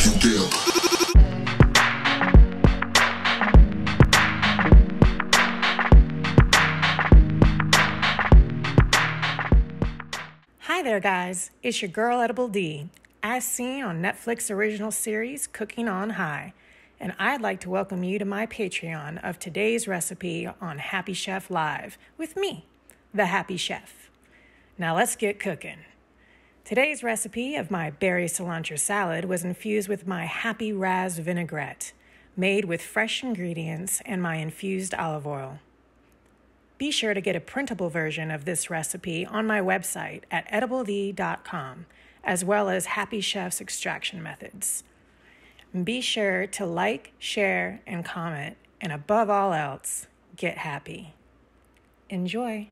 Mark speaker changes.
Speaker 1: you dare.
Speaker 2: Hi there, guys. It's your girl, Edible D, as seen on Netflix original series Cooking on High, and I'd like to welcome you to my Patreon of today's recipe on Happy Chef Live with me, the Happy Chef. Now let's get cooking. Today's recipe of my berry cilantro salad was infused with my Happy Raz Vinaigrette, made with fresh ingredients and my infused olive oil. Be sure to get a printable version of this recipe on my website at edibled.com, as well as Happy Chef's extraction methods. Be sure to like, share, and comment, and above all else, get happy. Enjoy.